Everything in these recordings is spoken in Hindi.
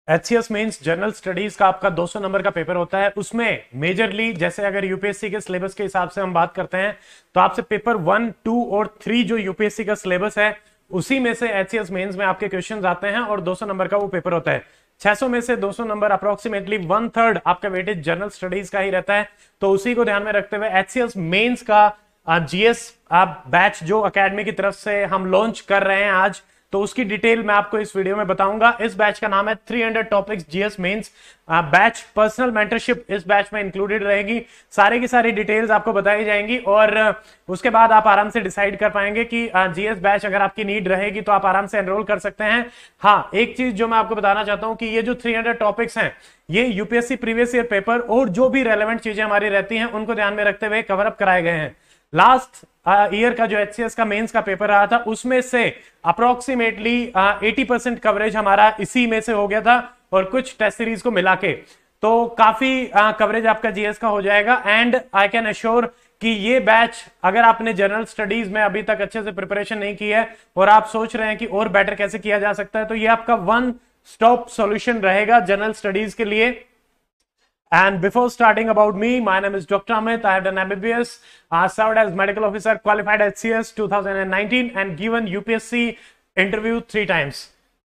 एचसीएस मेंस जनरल स्टडीज का आपका 200 नंबर का पेपर होता है। उसमें मेजरली जैसे अगर यूपीएससी के सिलेबस के हिसाब से हम बात करते हैं तो आपसे पेपर 1, 2 और 3 जो यूपीएससी का सिलेबस है उसी में से एचसीएस मेंस में आपके क्वेश्चंस आते हैं और 200 नंबर का वो पेपर होता है। 600 में से 200 नंबर अप्रोक्सीमेटली 1/3 आपका वेटेज जनरल स्टडीज का ही रहता है। तो उसी को ध्यान में रखते हुए एचसीएस मेंस का जीएस बैच जो अकेडमी की तरफ से हम लॉन्च कर रहे हैं आज, तो उसकी डिटेल मैं आपको इस वीडियो में बताऊंगा। इस बैच का नाम है 300 topics GS mains batch. Personal mentorship इस बैच में इंक्लूडेड रहेगी। सारी की सारी डिटेल्स आपको बताई जाएंगी और उसके बाद आप आराम से डिसाइड कर पाएंगे कि जीएस बैच अगर आपकी नीड रहेगी तो आप आराम से एनरोल कर सकते हैं। हाँ, एक चीज जो मैं आपको बताना चाहता हूं कि ये जो 300 टॉपिक्स हैं ये यूपीएससी प्रीवियस ईयर पेपर और जो भी रेलेवेंट चीजें हमारी रहती हैं उनको ध्यान में रखते हुए कवर अप कराए गए हैं। लास्ट ईयर का जो एचसीएस का मेंस का पेपर रहा था उसमें से अप्रोक्सीमेटली 80% कवरेज हमारा इसी में से हो गया था और कुछ टेस्ट सीरीज को मिला के, तो काफी कवरेज आपका जीएस का हो जाएगा। एंड आई कैन अश्योर कि ये बैच अगर आपने जनरल स्टडीज में अभी तक अच्छे से प्रिपरेशन नहीं की है और आप सोच रहे हैं कि और बेटर कैसे किया जा सकता है, तो ये आपका वन स्टॉप सॉल्यूशन रहेगा जनरल स्टडीज के लिए। And before starting about me, my name is Dr. Amit. I have done MBBS, served as medical officer, qualified at CS 2019 and given UPSC interview 3 times.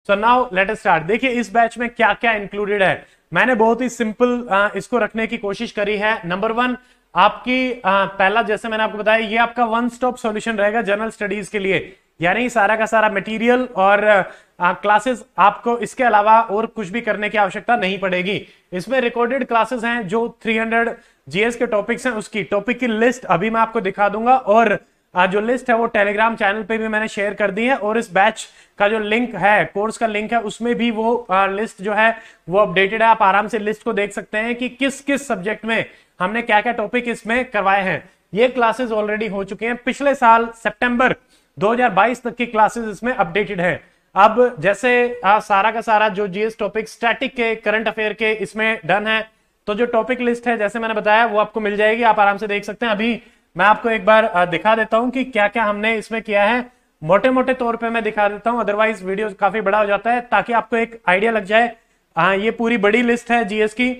So now let us start. देखिए इस बैच में क्या क्या इंक्लूडेड है। मैंने बहुत ही सिंपल इसको रखने की कोशिश करी है। नंबर 1 आपकी पहला जैसे मैंने आपको बताया ये आपका वन स्टॉप सॉल्यूशन रहेगा जनरल स्टडीज के लिए, यानी सारा का सारा मटेरियल और क्लासेस आपको इसके अलावा और कुछ भी करने की आवश्यकता नहीं पड़ेगी। इसमें रिकॉर्डेड क्लासेस हैं जो 300 जीएस के टॉपिक्स हैं उसकी टॉपिक की लिस्ट अभी मैं आपको दिखा दूंगा और जो लिस्ट है वो टेलीग्राम चैनल पे भी मैंने शेयर कर दी है और इस बैच का जो लिंक है, कोर्स का लिंक है, उसमें भी वो लिस्ट जो है वो अपडेटेड है। आप आराम से लिस्ट को देख सकते हैं कि किस किस सब्जेक्ट में हमने क्या क्या टॉपिक इसमें करवाए हैं। ये क्लासेस ऑलरेडी हो चुके हैं, पिछले साल सितंबर 2022 तक की क्लासेस इसमें अपडेटेड है। अब जैसे सारा का सारा जो जीएस टॉपिक स्टैटिक के करंट अफेयर के इसमें डन है, तो जो टॉपिक लिस्ट है जैसे मैंने बताया वो आपको मिल जाएगी, आप आराम से देख सकते हैं। अभी मैं आपको एक बार दिखा देता हूं कि क्या क्या हमने इसमें किया है। मोटे मोटे तौर पे मैं दिखा देता हूं, अदरवाइज वीडियो काफी बड़ा हो जाता है, ताकि आपको एक आइडिया लग जाए। ये पूरी बड़ी लिस्ट है जीएस की।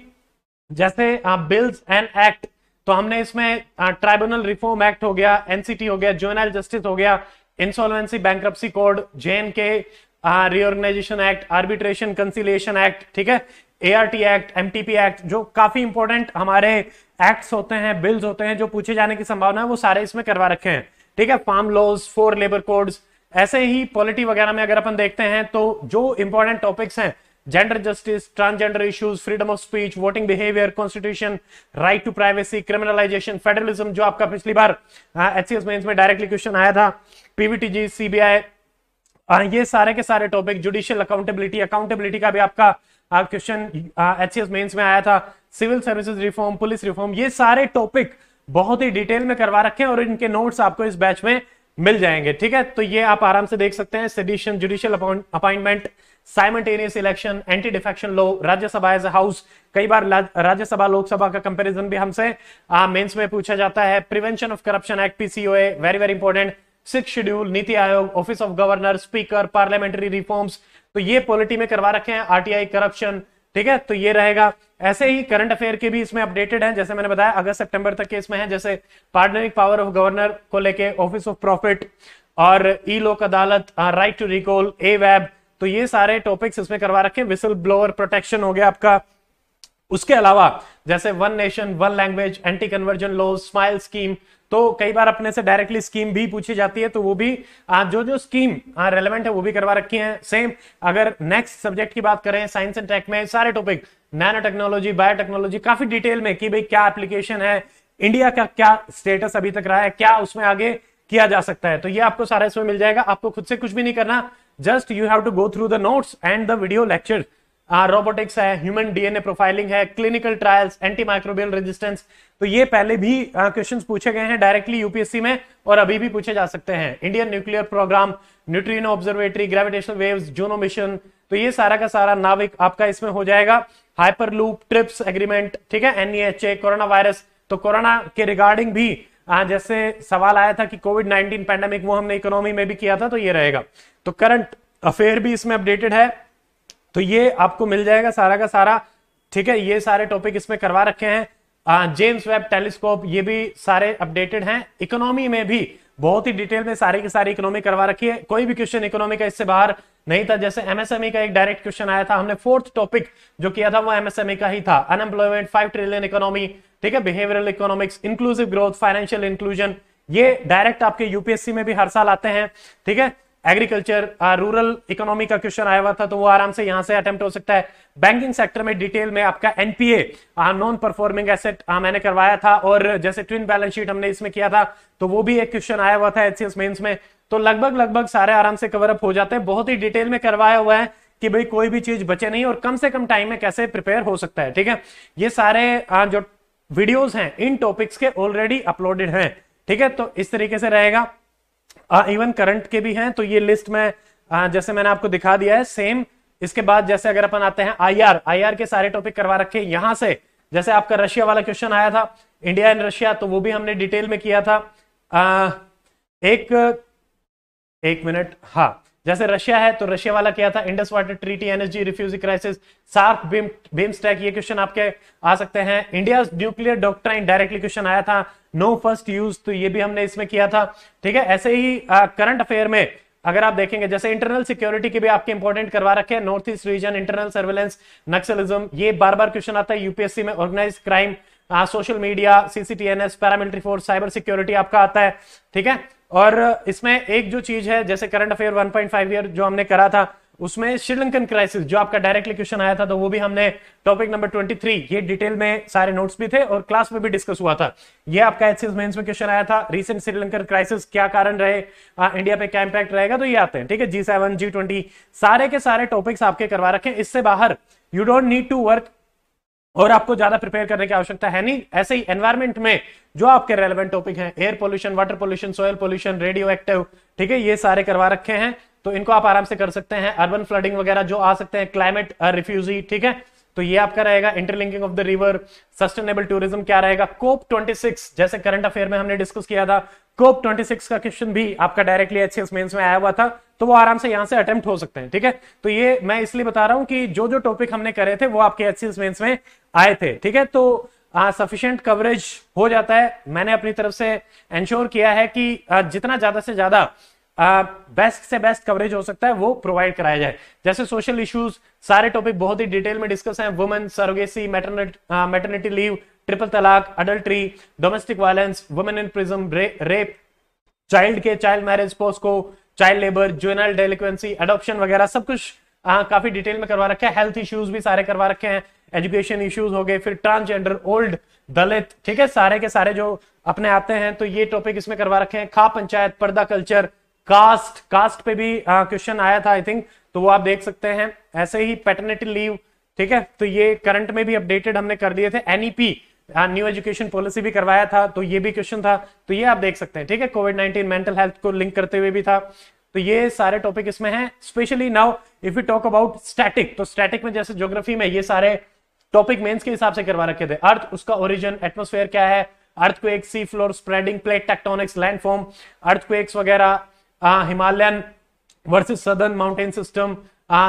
जैसे बिल्स एंड एक्ट, तो हमने इसमें ट्राइब्यूनल रिफॉर्म एक्ट हो गया, एनसीटी हो गया, जुवेनाइल जस्टिस हो गया, insolvency bankruptcy code, J and K reorganisation act, arbitration conciliation act, ठीक है, एआरटी एक्ट, एमटीपी एक्ट, जो काफी इंपॉर्टेंट हमारे एक्ट्स होते हैं, बिल्स होते हैं जो पूछे जाने की संभावना है, वो सारे इसमें करवा रखे हैं, ठीक है। फार्म लॉज, 4 लेबर कोड्स, ऐसे ही पॉलिटी वगैरह में अगर अपन देखते हैं तो जो इंपॉर्टेंट टॉपिक्स हैं, gender justice, transgender issues, freedom of speech, voting behaviour, constitution, right to privacy, criminalisation, federalism, जो आपका पिछली बार एचसीएस मेंस में डायरेक्टली क्वेश्चन आया था, पीवीटीजी, सीबीआई, ये सारे के सारे टॉपिक, जुडिशियल अकाउंटेबिलिटी का भी आपका क्वेश्चन एचसीएस मेंस में आया था, civil services reform, police reform, ये सारे टॉपिक बहुत ही डिटेल में करवा रखे हैं और इनके नोट्स आपको इस बैच में मिल जाएंगे, ठीक है। तो ये आप आराम से देख सकते हैं। Sedition, judicial appointment, simultaneous election, anti defection law, Rajya Sabha as a house, कई बार राज्यसभा लोकसभा का कंपैरिजन भी हमसे मेंस में पूछा जाता है, prevention of corruption act, PCOA, very very important, 6th schedule, NITI Aayog, office of governor, speaker, parliamentary reforms, तो ये पॉलिटी में करवा रखे हैं, आरटीआई, करप्शन, ठीक है। तो ये रहेगा। ऐसे ही करंट अफेयर के भी इसमें अपडेटेड हैं, जैसे मैंने बताया अगस्त सितंबर तक के इसमें है, जैसे पार्डनिंग पावर ऑफ गवर्नर को लेके, ऑफिस ऑफ प्रॉफिट और e Lok Adalat, right to recall, ए वेब, तो ये सारे टॉपिक्स इसमें करवा रखे हैं। विसल ब्लोअर प्रोटेक्शन हो गया आपका। उसके अलावा जैसे one nation one language, anti conversion law, smile scheme, तो कई बार अपने से डायरेक्टली स्कीम भी पूछी जाती है, तो वो भी जो स्कीम रेलेवेंट है वो भी करवा रखी है। सेम अगर नेक्स्ट सब्जेक्ट की बात करें, साइंस एंड टेक में सारे टॉपिक, नैनो टेक्नोलॉजी, बायोटेक्नोलॉजी, काफी डिटेल में कि भाई क्या एप्लीकेशन है, इंडिया का क्या स्टेटस अभी तक रहा है, क्या उसमें आगे किया जा सकता है, तो ये आपको सारा इसमें मिल जाएगा। आपको खुद से कुछ भी नहीं करना, just you have to go through the notes and the video lecture. Robotics है, ह्यूमन डीएनए प्रोफाइलिंग है, clinical trials, anti microbial resistance, तो ये पहले भी क्वेश्चंस पूछे गए हैं डायरेक्टली यूपीएससी में और अभी भी पूछे जा सकते हैं। Indian nuclear programme, neutrino observatory, gravitational waves, Juno mission, तो ये सारा का सारा नाविक आपका इसमें हो जाएगा। हाइपरलूप, ट्रिप्स एग्रीमेंट, ठीक है, एनईएचए, कोरोना वायरस, तो कोरोना के रिगार्डिंग भी जैसे सवाल आया था कि कोविड-19 पैंडेमिक, वो हमने इकोनॉमी में भी किया था, तो ये रहेगा। तो करंट अफेयर भी इसमें अपडेटेड है। तो ये आपको मिल जाएगा सारा का सारा, ठीक है। ये सारे टॉपिक इसमें करवा रखे हैं। जेम्स वेब टेलीस्कोप, ये भी सारे अपडेटेड हैं। इकोनॉमी में भी बहुत ही डिटेल में सारी की सारी इकोनॉमी करवा रखी है। कोई भी क्वेश्चन इकोनॉमी का इससे बाहर नहीं था। जैसे एमएसएमई का एक डायरेक्ट क्वेश्चन आया था, हमने फोर्थ टॉपिक जो किया था वो एमएसएमई का ही था। अनएम्प्लॉयमेंट, 5 ट्रिलियन इकोनॉमी, ठीक है, behavioural economics, inclusive growth, financial inclusion, ये डायरेक्ट आपके यूपीएससी में भी हर साल आते हैं, ठीक है। एग्रीकल्चर, रूरल इकोनॉमी का क्वेश्चन आया हुआ था, तो वो आराम से यहां से अटेम्प्ट हो सकता है। बैंकिंग सेक्टर में डिटेल में आपका एनपीए, नॉन परफॉर्मिंग एसेट, मैंने करवाया था। और जैसे ट्विन बैलेंस शीट हमने इसमें किया था, तो वो भी एक क्वेश्चन आया हुआ था एचसीएस मेंस में। तो लगभग सारे आराम से कवर अप हो जाते हैं। बहुत ही डिटेल में करवाया हुआ है कि भाई कोई भी चीज बचे नहीं और कम से कम टाइम में कैसे प्रिपेयर हो सकता है, ठीक है। ये सारे जो वीडियोस हैं इन टॉपिक्स के ऑलरेडी अपलोडेड हैं, ठीक है। तो इस तरीके से रहेगा। इवन करंट के भी हैं, तो ये लिस्ट में जैसे मैंने आपको दिखा दिया है सेम। इसके बाद जैसे अगर अपन आते हैं आईआर के सारे टॉपिक करवा रखे हैं यहां से। जैसे आपका रशिया वाला क्वेश्चन आया था, इंडिया एंड रशिया, तो वो भी हमने डिटेल में किया था। एक मिनट, हाँ, जैसे रशिया है तो रशिया वाला किया था, Indus water treaty, NSG, refugee crisis, SAARC, BIMSTEC, ये क्वेश्चन आपके आ सकते हैं। India nuclear doctrine directly question आया था। नो फर्स्ट यूज, तो ये भी हमने इसमें किया था, ठीक है। ऐसे ही करंट अफेयर में अगर आप देखेंगे, जैसे इंटरनल सिक्योरिटी के भी आपके इंपॉर्टेंट करवा रखे हैं। North east region, internal surveillance, naxalism, ये बार बार क्वेश्चन आता है यूपीएससी में। Organised crime, social media, CCTNS, paramilitary force, cyber security आपका आता है, ठीक है। और इसमें एक जो चीज है, जैसे करंट अफेयर 1.5 ईयर जो हमने करा था, उसमें श्रीलंकन क्राइसिस जो आपका डायरेक्टली क्वेश्चन आया था, तो वो भी हमने टॉपिक नंबर 23, ये डिटेल में सारे नोट्स भी थे और क्लास में भी डिस्कस हुआ था। ये आपका एचसीएस मेंस में क्वेश्चन आया था। रीसेंट श्रीलंकन क्राइसिस, क्या कारण रहे, इंडिया पे क्या इंपैक्ट रहेगा, तो ये आते हैं, ठीक है। G7, G20, सारे के सारे टॉपिक्स आपके करवा रखे हैं। इससे बाहर you don't need to work और आपको ज्यादा प्रिपेयर करने की आवश्यकता है नहीं। ऐसे ही एनवायरमेंट में जो आपके रेलेवेंट टॉपिक हैं, air pollution, water pollution, soil pollution, radio active, ठीक है, ये सारे करवा रखे हैं, तो इनको आप आराम से कर सकते हैं। अर्बन फ्लडिंग वगैरह जो आ सकते हैं, क्लाइमेट रिफ्यूजी, ठीक है, तो ये आपका रहेगा। Interlinking of the river, sustainable tourism क्या रहेगा। कोप 26 जैसे करंट अफेयर में हमने डिस्कस किया था, कोप 26 का क्वेश्चन भी आपका डायरेक्टली एचसीएस मेंस में आया हुआ था, तो वो आराम से यहां से अटेम्प्ट हो सकते हैं, ठीक है। तो ये मैं इसलिए बता रहा हूं कि जो जो टॉपिक हमने करे थे वो आपके एचसीएस मेंस में आए थे, ठीक है। तो सफिशिएंट कवरेज हो जाता है। मैंने अपनी तरफ से इंश्योर किया है कि जितना ज्यादा से ज्यादा बेस्ट से बेस्ट कवरेज हो सकता है वो प्रोवाइड कराया जाए। जैसे सोशल इश्यूज, सारे टॉपिक बहुत ही डिटेल में डिस्कस हैं। Women surrogacy, maternity leave, triple तलाक, adultery, domestic violence, women in prison, rape, child marriage, POCSO, child labour, juvenile delinquency, adoption वगैरह सब कुछ काफी डिटेल में करवा रखा है। हेल्थ इश्यूज भी सारे करवा रखे हैं। एजुकेशन इश्यूज हो गए, फिर ट्रांसजेंडर, ओल्ड, दलित, ठीक है, सारे के सारे जो अपने आते हैं, तो ये टॉपिक इसमें करवा रखे हैं। खा पंचायत, पर्दा कल्चर, कास्ट पे भी क्वेश्चन आया था आई थिंक, तो वो आप देख सकते हैं। ऐसे ही पैटर्निटी लीव, ठीक है, तो ये करंट में भी अपडेटेड हमने कर दिए थे। एनईपी, न्यू एजुकेशन पॉलिसी भी करवाया था, तो ये भी क्वेश्चन था, तो ये आप देख सकते हैं, ठीक है। कोविड-19 मेंटल हेल्थ को लिंक करते हुए भी था, तो ये सारे टॉपिक इसमें हैं। Specially now if you talk about static, तो स्टैटिक में जैसे ज्योग्राफी में ये सारे टॉपिक मेंस के हिसाब से करवा रखे थे। अर्थ, उसका ओरिजिन, एटमॉस्फेयर क्या है, earthquake, sea floor spreading, plate tectonics, landform, earthquakes वगैरह, Himalayan versus southern mountain system,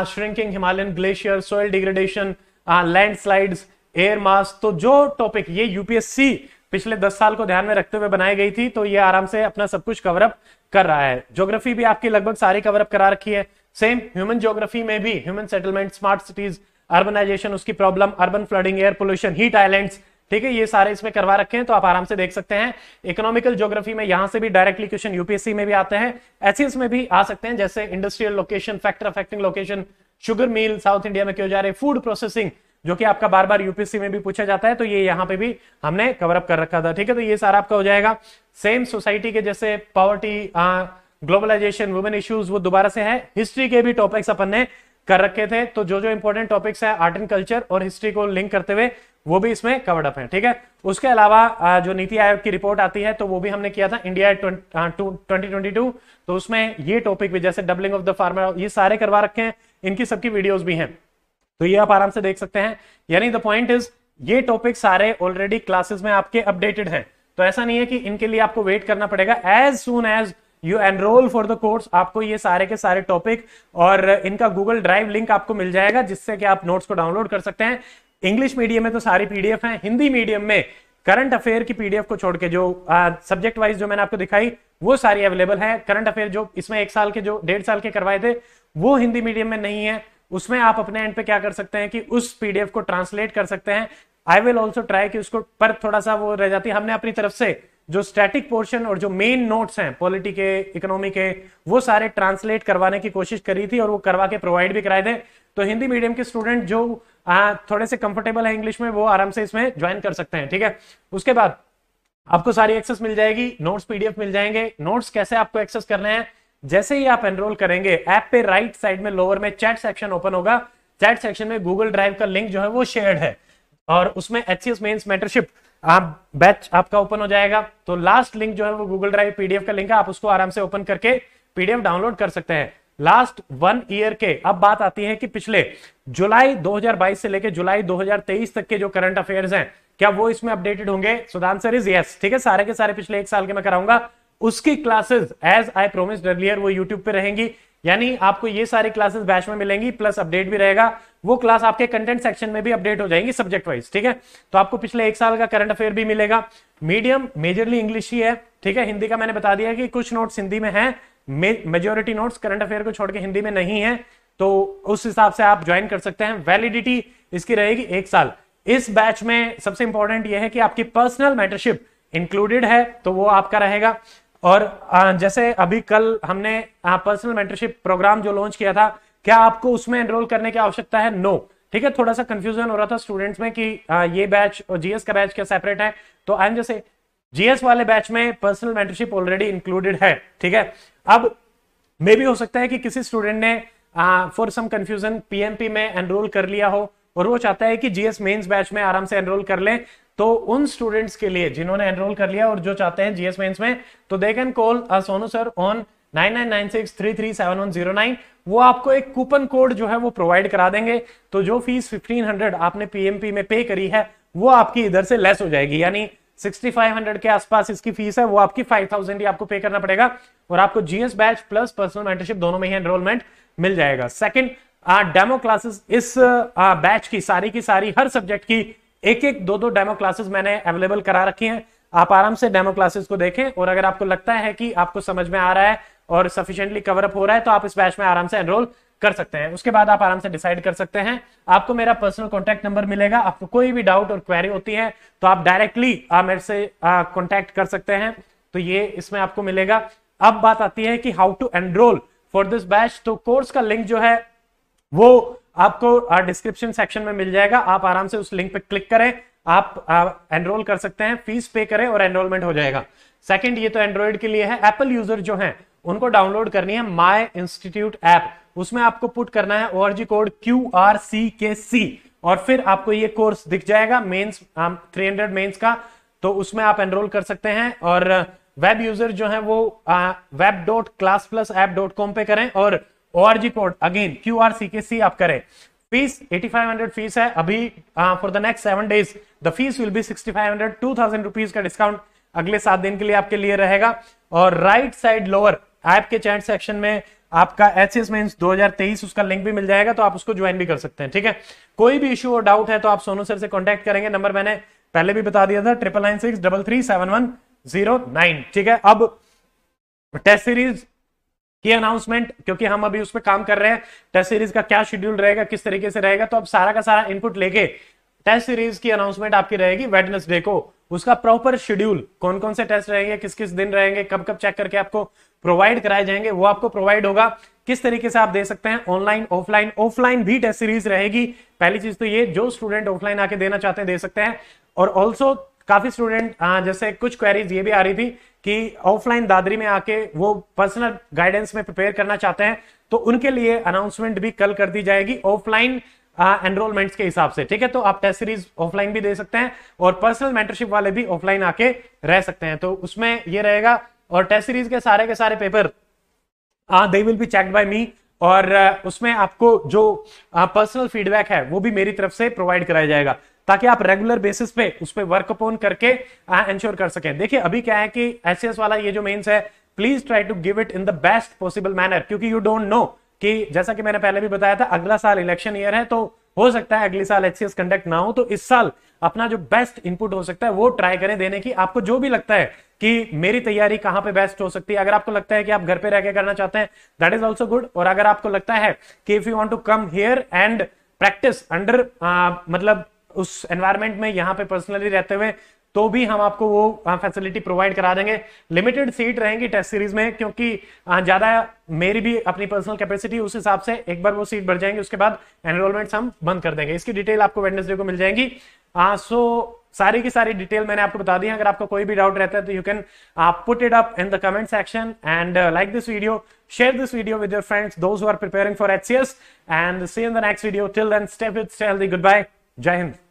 shrinking Himalayan glacier, soil degradation, landslides, air mass. तो जो टॉपिक ये यूपीएससी पिछले 10 साल को ध्यान में रखते हुए बनाई गई थी, तो ये आराम से अपना सब कुछ कवरअप कर रहा है। ज्योग्राफी भी आपकी लगभग सारी कवरअप करा रखी है। सेम ह्यूमन ज्योग्राफी में भी human settlement, smart cities, urbanisation, उसकी problem, urban flooding, air pollution, heat islands, ठीक है, ये सारे इसमें करवा रखे हैं, तो आप आराम से देख सकते हैं। इकोनॉमिकल ज्योग्राफी में यहां से भी डायरेक्टली क्वेश्चन यूपीएससी में भी आते हैं, एचसीएस में भी आ सकते हैं। जैसे industrial location, factor affecting location, sugar mill south India में क्यों जा रहे, फूड प्रोसेसिंग, जो कि आपका बार बार यूपीएससी में भी पूछा जाता है, तो ये यहां पे भी हमने कवरअप कर रखा था, ठीक है। तो ये सारा आपका हो जाएगा। सेम सोसाइटी के जैसे पॉवर्टी, ग्लोबलाइजेशन, वुमेन इश्यूज, वो दोबारा से है। हिस्ट्री के भी टॉपिक्स अपन ने कर रखे थे, तो जो जो इंपॉर्टेंट टॉपिक्स है आर्ट एंड कल्चर और हिस्ट्री को लिंक करते हुए वो भी इसमें कवर्ड अप है, ठीक है। उसके अलावा जो नीति आयोग की रिपोर्ट आती है, तो वो भी हमने किया था इंडिया 2022, तो उसमें ये टॉपिक भी जैसे डबलिंग ऑफ द फार्मर, ये सारे करवा रखे हैं, इनकी सबकी वीडियोस भी हैं, तो ये आप आराम से देख सकते हैं। यानी द पॉइंट इज ये टॉपिक सारे ऑलरेडी क्लासेस में आपके अपडेटेड हैं, तो ऐसा नहीं है कि इनके लिए आपको वेट करना पड़ेगा। As soon as you enrol for the course, आपको ये सारे के सारे टॉपिक और इनका गूगल ड्राइव लिंक आपको मिल जाएगा, जिससे कि आप नोट्स को डाउनलोड कर सकते हैं। इंग्लिश मीडियम में तो सारी पीडीएफ है, हिंदी मीडियम में करंट अफेयर की पीडीएफ को छोड़ के जो सब्जेक्ट वाइज जो मैंने आपको दिखाई वो सारी अवेलेबल है। करंट अफेयर जो इसमें 1 साल के जो 1.5 साल के करवाए थे वो हिंदी मीडियम में नहीं है, उसमें आप अपने एंड पे क्या कर सकते हैं कि उस पीडीएफ को ट्रांसलेट कर सकते हैं। आई विल ऑल्सो ट्राई कि उसको पर थोड़ा सा वो रह जाती है, हमने अपनी तरफ से जो स्टैटिक पोर्शन और जो मेन नोट्स हैं पॉलिटी के, इकोनॉमी के, वो सारे ट्रांसलेट करवाने की कोशिश करी थी और वो करवा के प्रोवाइड भी कराए थे। तो हिंदी मीडियम के स्टूडेंट जो थोड़े से कंफर्टेबल है इंग्लिश में, वो आराम से इसमें ज्वाइन कर सकते हैं, ठीक है। उसके बाद आपको सारी एक्सेस मिल जाएगी, नोट्स पीडीएफ मिल जाएंगे। नोट्स कैसे आपको एक्सेस करने हैं, जैसे ही आप एनरोल करेंगे ऐप पे राइट साइड में लोअर में चैट सेक्शन ओपन होगा, चैट सेक्शन में गूगल ड्राइव का लिंक जो है वो शेयर्ड है और उसमें एचसीएस मेंस मेंटरशिप आप बैच आपका ओपन हो जाएगा। तो लास्ट लिंक जो है वो गूगल ड्राइव पीडीएफ का लिंक है, आप उसको आराम से ओपन करके पीडीएफ डाउनलोड कर सकते हैं। लास्ट 1 ईयर के, अब बात आती है कि पिछले जुलाई 2022 से लेकर जुलाई 2023 तक के जो करंट अफेयर्स हैं, क्या वो इसमें अपडेटेड होंगे? So the answer is yes, ठीक है। सारे के सारे पिछले 1 साल के मैं कराऊंगा। उसकी classes as I promised earlier वो यूट्यूब पे रहेंगी, यानी आपको ये सारी क्लासेस बैच में मिलेंगी, प्लस अपडेट भी रहेगा। वो क्लास आपके कंटेंट सेक्शन में भी अपडेट हो जाएंगी सब्जेक्ट वाइज, ठीक है। तो आपको पिछले 1 साल का करंट अफेयर भी मिलेगा। मीडियम मेजरली इंग्लिश ही है, ठीक है। हिंदी का मैंने बता दिया कि कुछ नोट्स हिंदी में है, मेजोरिटी नोट्स करंट अफेयर को छोड़ के हिंदी में नहीं है, तो उस हिसाब से आप ज्वाइन कर सकते हैं। वैलिडिटी इसकी रहेगी 1 साल। इस बैच में सबसे इंपॉर्टेंट यह है कि आपकी पर्सनल मेंटरशिप इंक्लूडेड है, तो वो आपका रहेगा। और जैसे अभी कल हमने पर्सनल मेंटरशिप प्रोग्राम जो लॉन्च किया था, क्या आपको उसमें एनरोल करने की आवश्यकता है? नो, ठीक है। थोड़ा सा कंफ्यूजन हो रहा था स्टूडेंट्स में कि ये बैच और जीएस का बैच क्या सेपरेट है, तो आई एम जैसे जीएस वाले बैच में पर्सनल मेंटरशिप ऑलरेडी इंक्लूडेड है, ठीक है। अब मे भी हो सकता है कि किसी स्टूडेंट ने फॉर सम कंफ्यूजन पीएमपी में एनरोल कर लिया हो और वो चाहता है कि जीएस मेंस बैच में आराम से एनरोल कर ले, तो उन स्टूडेंट्स के लिए जिन्होंने एनरोल कर लिया और जो चाहते हैं जीएस मेंस में, तो they can call Sonu sir on 9996337109। वो आपको एक कूपन कोड जो है वो प्रोवाइड करा देंगे, तो जो फीस 1500 आपने पीएमपी में पे करी है वो आपकी इधर से लेस हो जाएगी, यानी 6500 के आसपास इसकी फीस है, वो आपकी 5000 ही आपको पे करना पड़ेगा और आपको GS batch plus personal mentorship दोनों में ही एनरोलमेंट मिल जाएगा। सेकंड, डेमो क्लासेस इस बैच की सारी हर सब्जेक्ट की एक 2 डेमो क्लासेस मैंने अवेलेबल करा रखी हैं। आप आराम से डेमो क्लासेस को देखें और अगर आपको लगता है कि आपको समझ में आ रहा है और सफिशिएंटली कवर अप हो रहा है, तो आप इस बैच में आराम से एनरोल कर सकते हैं। उसके बाद आप आराम से डिसाइड कर सकते हैं। आपको मेरा पर्सनल कॉन्टैक्ट नंबर मिलेगा, आपको कोई भी डाउट और क्वेरी होती है तो आप डायरेक्टली मेरे से कॉन्टैक्ट कर सकते हैं, तो ये इसमें आपको मिलेगा। अब बात आती है कि how to enrol for this batch, तो कोर्स का लिंक जो है वो आपको डिस्क्रिप्शन सेक्शन में मिल जाएगा। आप आराम से उस लिंक पे क्लिक करें, आप एनरोल कर सकते हैं, फीस पे करें और एनरोलमेंट हो जाएगा। सेकंड, ये तो एंड्रॉइड के लिए है। एप्पल यूजर जो हैं उनको डाउनलोड करनी है माय इंस्टीट्यूट ऐप, उसमें आपको पुट करना है ORG कोड QRCKC और फिर आपको ये कोर्स दिख जाएगा मेंस 300 मेंस का, तो उसमें आप एनरोल कर सकते हैं। और वेब यूजर जो है वो web.classplusapp.com पे करें और ORG कोड अगेन QRCKC आप करें। फीस 8500 फीस है अभी, for the next 7 days the fees will be 6500, 2000 rupees का डिस्काउंट अगले 7 दिन के लिए आपके लिए रहेगा। और राइट साइड लोअर ऐप के चैट सेक्शन में आपका एचसीएस मेंस 2023 उसका लिंक भी मिल जाएगा, तो आप उसको ज्वाइन भी कर सकते हैं, ठीक है। कोई भी इशू और डाउट है तो आप सोनू सर से कांटेक्ट करेंगे, नंबर मैंने पहले भी बता दिया था 9996337109, ठीक है। अब टेस्ट सीरीज की अनाउंसमेंट, क्योंकि हम अभी उस पर काम कर रहे हैं, टेस्ट सीरीज का क्या शेड्यूल रहेगा, किस तरीके से रहेगा, तो अब सारा का सारा इनपुट लेके टेस्ट सीरीज की अनाउंसमेंट आपकी रहेगी वेडनेसडे को। उसका प्रॉपर शेड्यूल, कौन कौन से टेस्ट रहेंगे, किस किस दिन रहेंगे, कब कब चेक करके आपको प्रोवाइड कराए जाएंगे, वो आपको प्रोवाइड होगा। किस तरीके से आप दे सकते हैं, ऑनलाइन ऑफलाइन भी टेस्ट सीरीज रहेगी। पहली चीज तो ये, जो स्टूडेंट ऑफलाइन आके देना चाहते हैं दे सकते हैं। और ऑल्सो काफी स्टूडेंट, जैसे कुछ क्वेरीज ये भी आ रही थी कि ऑफलाइन दादरी में आके वो पर्सनल गाइडेंस में प्रिपेयर करना चाहते हैं, तो उनके लिए अनाउंसमेंट भी कल कर दी जाएगी ऑफलाइन एनरोलमेंट्स के हिसाब से, ठीक है। तो आप टेस्ट सीरीज ऑफलाइन भी दे सकते हैं और पर्सनल मेंटरशिप वाले भी ऑफलाइन आके रह सकते हैं, तो उसमें ये रहेगा। और टेस्ट सीरीज के सारे paper they will be checked by me, और उसमें आपको जो पर्सनल फीडबैक है वो भी मेरी तरफ से प्रोवाइड कराया जाएगा, ताकि आप रेगुलर बेसिस पे उस पर वर्क अपॉन करके इंश्योर कर सकें। देखिए अभी क्या है कि एचसीएस वाला ये जो मेंस है please try to give it in the best possible manner, क्योंकि यू डोंट नो कि जैसा कि मैंने पहले भी बताया था, अगला साल इलेक्शन ईयर है, तो हो सकता है अगले साल एचसीएस कंडक्ट ना हो, तो इस साल अपना जो बेस्ट इनपुट हो सकता है वो ट्राई करें देने की। आपको जो भी लगता है कि मेरी तैयारी कहां पे बेस्ट हो सकती है, अगर आपको लगता है कि आप घर पे रह के करना चाहते हैं, दैट इज ऑल्सो गुड। और अगर आपको लगता है कि if you want to come here and practise under मतलब उस एनवायरमेंट में यहां पे पर्सनली रहते हुए, तो भी हम आपको वो फैसिलिटी प्रोवाइड करा देंगे। लिमिटेड सीट रहेंगी टेस्ट सीरीज में, क्योंकि ज्यादा मेरी भी अपनी पर्सनल कैपेसिटी, उस हिसाब से एक बार वो सीट बढ़ जाएंगी, उसके बाद एनरोलमेंट हम बंद कर देंगे। इसकी डिटेल आपको वेडनेसडे को मिल जाएगी। सो सारी की सारी डिटेल मैंने आपको बता दी है। अगर आपको कोई भी डाउट रहता है तो you can put it up in the comment section and like this video, share this video with your friends, those who are preparing for HCS, and see you in the next video. Till then, stay fit, stay healthy. Goodbye. Jai Hind.